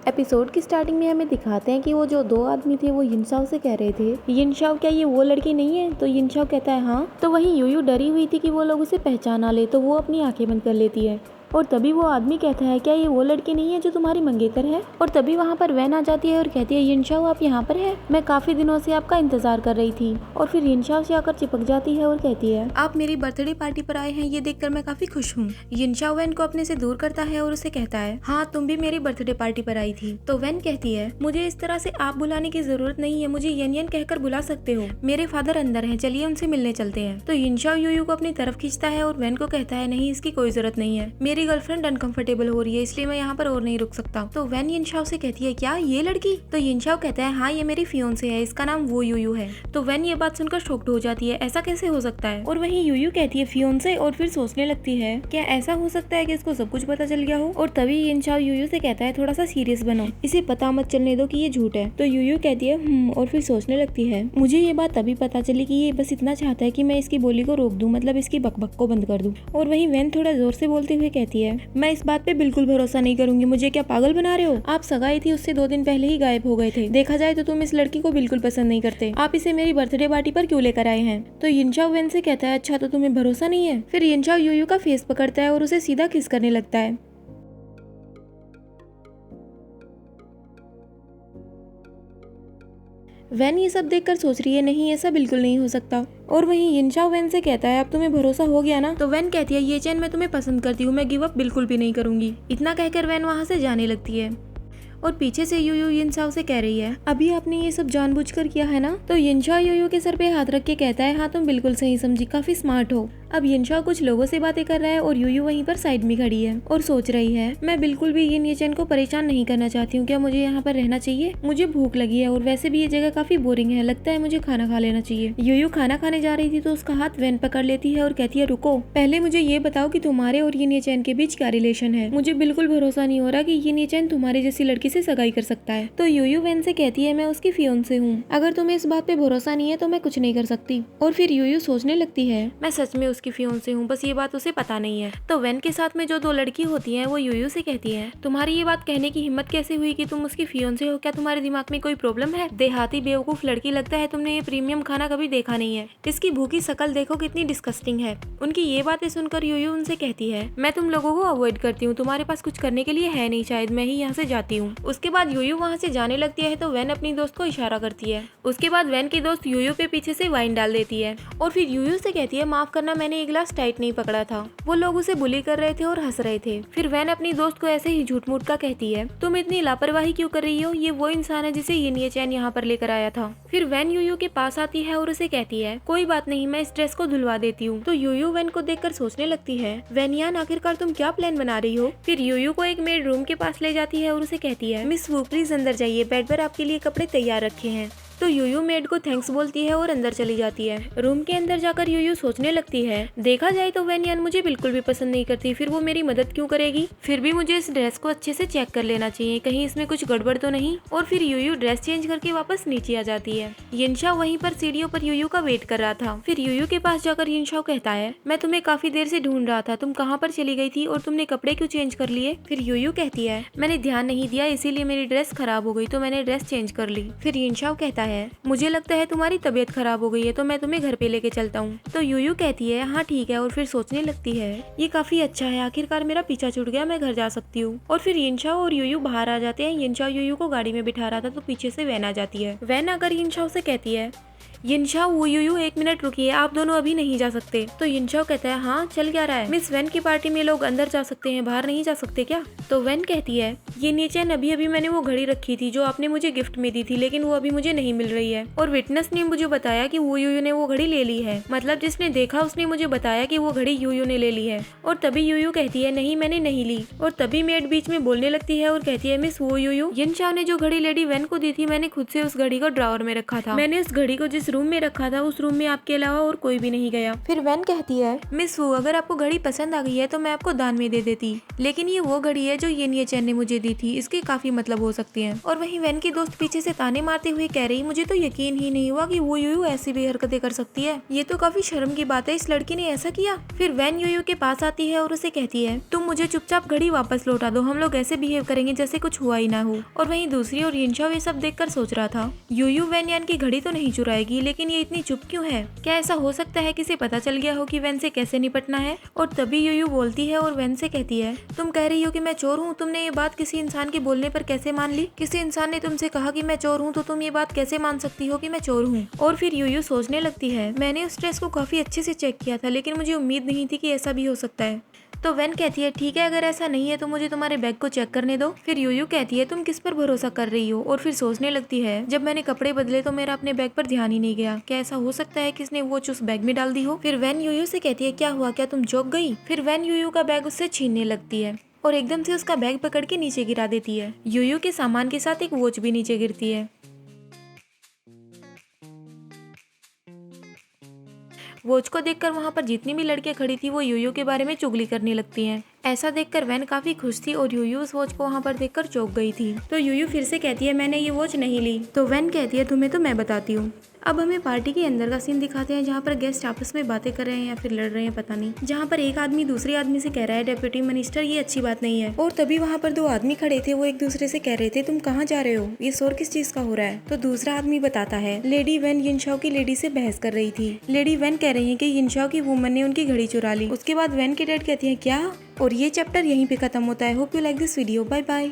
Episode की starting में हमें दिखाते हैं कि वो जो दो आदमी थे वो यिनशाओ से कह रहे थे, यिनशाओ क्या ये वो लड़की नहीं है? तो यिनशाओ कहता है हाँ। तो वहीं यूयू डरी हुई थी कि वो लोग उसे पहचान ना ले, तो वो अपनी आंखें बंद कर लेती है। और तभी वो आदमी कहता है क्या ये वो लड़की नहीं है जो तुम्हारी मंगेतर है? और तभी वहाँ पर वैन आ जाती है और कहती है यिनशाओ आप यहाँ पर है, मैं काफी दिनों से आपका इंतजार कर रही थी। और फिर यिनशाओ से आकर चिपक जाती है और कहती है आप मेरी बर्थडे पार्टी पर आए हैं, ये देखकर मैं काफी खुश हूँ। यिनशाओ वैन को अपने से दूर करता है और उसे कहता है हाँ तुम भी मेरी बर्थडे पार्टी पर आई थी। तो वैन कहती है मुझे इस तरह से आप बुलाने की जरूरत नहीं है, मुझे यन यन कहकर बुला सकते हो, मेरे फादर अंदर हैं, चलिए उनसे मिलने चलते हैं। तो यिनशाओ यूयू को अपनी तरफ खींचता है और वैन को कहता है नहीं इसकी कोई जरूरत नहीं है, मेरी गर्लफ्रेंड अनकंफर्टेबल हो रही है इसलिए मैं यहाँ पर और नहीं रुक सकता। तो वैन यिनशाओ से कहती है क्या ये लड़की? तो यिनशाओ कहता है हाँ ये मेरी फियोंसे है, इसका नाम वो यूयू है। तो वैन ये बात सुनकर शॉक्ड हो जाती है, ऐसा कैसे हो सकता है? और वहीं यूयू कहती है फियोंसे, और फिर सोचने लगती है क्या ऐसा हो सकता है कि इसको सब कुछ पता चल गया हो? और तभी यिनशाओ यूयू से कहता है थोड़ा सा सीरियस बनो, इसे पता मत चलने दो कि ये झूठ है। तो यूयू कहती है और फिर सोचने लगती है मुझे ये बात तभी पता चली कि ये बस इतना चाहता है कि मैं इसकी बोली को रोक दूं, मतलब इसकी बकबक को बंद कर दूं। और वहीं वैन थोड़ा जोर से बोलते हुए कहती है मैं इस बात पे बिल्कुल भरोसा नहीं करूंगी, मुझे क्या पागल बना रहे हो? आप सगाई थी उससे 2 दिन पहले ही गायब हो गए थे, देखा जाए तो तुम इस लड़की को बिल्कुल पसंद नहीं करते, आप इसे मेरी बर्थडे पार्टी पर क्यों लेकर आए हैं? तो यिनशाओ वैन से कहता है अच्छा तो तुम्हें भरोसा नहीं है? फिर यिनशाओ यूयू का फेस पकड़ता है और उसे सीधा किस करने लगता है। वैन ये सब देखकर सोच रही है नहीं ऐसा बिल्कुल नहीं हो सकता। और वहीं यिनशाओ वैन से कहता है अब तुम्हें भरोसा हो गया ना? तो वैन कहती है ये चैन मैं तुम्हें पसंद करती हूँ, मैं गिव अप बिल्कुल भी नहीं करूंगी। इतना कहकर वैन वहाँ से जाने लगती है और पीछे से यूयू यिनशाओ से कह रही है अभी आपने ये सब जानबूझकर किया है ना? तो यिनशाओ यूयू के सर पे हाथ रख के कहता है हाँ तुम बिल्कुल सही समझी, काफी स्मार्ट हो। अब यिनशाओ कुछ लोगों से बातें कर रहा है और यूयू वहीं पर साइड में खड़ी है और सोच रही है मैं बिल्कुल भी ये चैन को परेशान नहीं करना चाहती हूँ, क्या मुझे यहाँ पर रहना चाहिए? मुझे भूख लगी है और वैसे भी ये जगह काफी बोरिंग है, लगता है मुझे खाना खा लेना चाहिए। यूयू खाना खाने जा रही थी तो उसका हाथ वैन पकड़ लेती है और कहती है रुको, पहले मुझे ये बताओ कि तुम्हारे और ये चैन के बीच क्या रिलेशन है? मुझे बिल्कुल भरोसा नहीं हो रहा कि ये चैन तुम्हारी जैसी लड़की से सगाई कर सकता है। तो यूयू वैन से कहती है मैं उसकी फियोंसे हूँ, अगर तुम्हें इस बात पे भरोसा नहीं है तो मैं कुछ नहीं कर सकती। और फिर यूयू सोचने लगती है मैं सच में उसकी फियोंसे हूँ, बस ये बात उसे पता नहीं है। तो वैन के साथ में जो 2 लड़की होती हैं वो यूयू से कहती हैं तुम्हारी ये बात कहने की हिम्मत कैसे हुई कि तुम उसकी फियोंसे हो? क्या तुम्हारे दिमाग में कोई प्रॉब्लम है? देहाती बेवकूफ लड़की, लगता है तुमने ये प्रीमियम खाना कभी देखा नहीं है, इसकी भूखी शकल देखो कितनी डिस्कस्टिंग है। उनकी ये बातें सुनकर यूयू उनसे कहती है मैं तुम लोगों को अवॉइड करती हूँ, तुम्हारे पास कुछ करने के लिए है नहीं, शायद मैं ही यहाँ से जाती हूँ। उसके बाद यूयू वहाँ से जाने लगती है तो वैन अपनी दोस्त को इशारा करती है। उसके बाद वैन की दोस्त यूयू पे पीछे से वाइन डाल देती है और फिर यूयू से कहती है माफ करना मैंने एक गिलास टाइट नहीं पकड़ा था। वो लोग उसे बुली कर रहे थे और हंस रहे थे। फिर वैन अपनी दोस्त को ऐसे ही झूठ मूठ का कहती है तुम इतनी लापरवाही क्यों कर रही हो, ये वो इंसान है जिसे ये चैन यहाँ पर लेकर आया था। फिर वैन यूयू के पास आती है और उसे कहती है कोई बात नहीं, मैं इस ड्रेस को धुलवा देती हूँ। तो यूयू वैन को देखकर सोचने लगती है वैनियान आखिरकार तुम क्या प्लान बना रही हो? फिर यूयू को एक मेड रूम के पास ले जाती है और उसे कहती है मिस वू प्लीज अंदर जाइए, बेड पर आपके लिए कपड़े तैयार रखे हैं। तो यूयू मेड को थैंक्स बोलती है और अंदर चली जाती है। रूम के अंदर जाकर यूयू सोचने लगती है देखा जाए तो वैनियान मुझे बिल्कुल भी पसंद नहीं करती, फिर वो मेरी मदद क्यों करेगी? फिर भी मुझे इस ड्रेस को अच्छे से चेक कर लेना चाहिए, कहीं इसमें कुछ गड़बड़ तो नहीं। और फिर यूयू ड्रेस चेंज करके वापस नीचे आ जाती है। यिनशाओ वहीं पर सीढ़ियों पर यूयू का वेट कर रहा था। फिर यूयू के पास जाकर यिनशाओ कहता है मैं तुम्हें काफी देर से ढूंढ रहा था, तुम कहाँ पर चली गई थी और तुमने कपड़े क्यों चेंज कर लिए? फिर यूयू कहती है मैंने ध्यान नहीं दिया, इसीलिए मेरी ड्रेस खराब हो गई तो मैंने ड्रेस चेंज कर ली। फिर यिनशाओ कहता है मुझे लगता है तुम्हारी तबीयत खराब हो गई है तो मैं तुम्हें घर पे लेके चलता हूँ। तो यूयू कहती है हाँ ठीक है और फिर सोचने लगती है ये काफी अच्छा है, आखिरकार मेरा पीछा छूट गया, मैं घर जा सकती हूँ। और फिर यिनशाओ और यूयू बाहर आ जाते हैं। यिनशाओ यूयू को गाड़ी में बिठा रहा था तो पीछे से वैन आ जाती है। वैन आकर यिनशाओ से कहती है यिनशाओ वो यूयू 1 मिनट रुकिए, आप दोनों अभी नहीं जा सकते। तो यिनशाओ कहता है हाँ चल क्या रहा है? मिस वैन की पार्टी में लोग अंदर जा सकते हैं, बाहर नहीं जा सकते क्या? तो वैन कहती है ये चैन अभी मैंने वो घड़ी रखी थी जो आपने मुझे गिफ्ट में दी थी, लेकिन वो अभी मुझे नहीं मिल रही है। और विटनेस ने मुझे बताया कि वो यूयू ने वो घड़ी ले ली है, मतलब जिसने देखा उसने मुझे बताया कि वो घड़ी यूयू ने ले ली है। और तभी यूयू कहती है नहीं मैंने नहीं ली। और तभी मेड बीच में बोलने लगती है और कहती है मिस वो यूयू, यिनशाओ ने जो घड़ी लेडी वैन को दी थी मैंने खुद से उस घड़ी को ड्रॉवर में रखा था, मैंने उस घड़ी को जिस जिस रूम में रखा था उस रूम में आपके अलावा और कोई भी नहीं गया। फिर वैन कहती है, मिस वू, अगर आपको घड़ी पसंद आ गई है तो मैं आपको दान में दे देती, लेकिन ये वो घड़ी है जो ये चैन ने मुझे दी थी, इसके काफी मतलब हो सकते हैं। और वहीं वैन की दोस्त पीछे से ताने मारते हुए कह रही, मुझे तो यकीन ही नहीं हुआ कि वो यूयू ऐसी भी हरकतें कर सकती है, ये तो काफी शर्म की बात है, इस लड़की ने ऐसा किया। फिर वैन यूयू के पास आती है और उसे कहती है, तुम मुझे चुपचाप घड़ी वापस लौटा दो, हम लोग ऐसे बिहेव करेंगे जैसे कुछ हुआ ही ना हो। और वहीं दूसरी ओर यिनचाओ ये सब देखकर सोच रहा था, यूयू वैन यान की घड़ी तो नहीं चुराएगी, लेकिन ये इतनी चुप क्यों है? क्या ऐसा हो सकता है किसे पता चल गया हो कि वैन से कैसे निपटना है? और तभी यूयू बोलती है और वैन से कहती है, तुम कह रही हो कि मैं चोर हूँ, तुमने ये बात किसी इंसान के बोलने पर कैसे मान ली? किसी इंसान ने तुमसे कहा कि मैं चोर हूँ तो तुम ये बात कैसे मान सकती हो कि मैं चोर हूँ? और फिर यूयू सोचने लगती है, मैंने उस ड्रेस को काफी अच्छे से चेक किया था, लेकिन मुझे उम्मीद नहीं थी कि ऐसा भी हो सकता है। तो वैन कहती है, ठीक है, अगर ऐसा नहीं है तो मुझे तुम्हारे बैग को चेक करने दो। फिर यूयू कहती है, तुम किस पर भरोसा कर रही हो? और फिर सोचने लगती है, जब मैंने कपड़े बदले तो मेरा अपने बैग पर ध्यान ही नहीं गया, क्या ऐसा हो सकता है किसने वॉच उस बैग में डाल दी हो? फिर वैन यूयू से कहती है, क्या हुआ, क्या तुम चौंक गई? फिर वैन यूयू का बैग उससे छीनने लगती है और एकदम से उसका बैग पकड़ के नीचे गिरा देती है। यूयू के सामान के साथ एक वॉच भी नीचे गिरती है। वॉच को देखकर वहाँ पर जितनी भी लड़कियां खड़ी थी वो यूयू के बारे में चुगली करने लगती हैं। ऐसा देखकर वैन काफी खुश थी और यूयू उस वॉच को वहाँ पर देखकर चौंक गई थी। तो यूयू फिर से कहती है, मैंने ये वॉच नहीं ली। तो वैन कहती है, तुम्हें तो मैं बताती हूँ। अब हमें पार्टी के अंदर का सीन दिखाते हैं जहाँ पर गेस्ट आपस में बातें कर रहे हैं या फिर लड़ रहे हैं, पता नहीं। जहाँ पर एक आदमी दूसरे आदमी से कह रहा है, डेप्यूटी मिनिस्टर, ये अच्छी बात नहीं है। और तभी वहाँ पर दो आदमी खड़े थे, वो एक दूसरे से कह रहे थे, तुम कहाँ जा रहे हो, ये शोर किस चीज का हो रहा है? तो दूसरा आदमी बताता है, लेडी वैन यिनचाओ की लेडी से बहस कर रही थी। लेडी वैन कह रही है कि यिनचाओ की वुमन ने उनकी घड़ी चुरा ली। उसके बाद वैन के डैड कहती है, क्या? और ये चैप्टर यहीं पे खत्म होता है। Hope you like this video. Bye bye.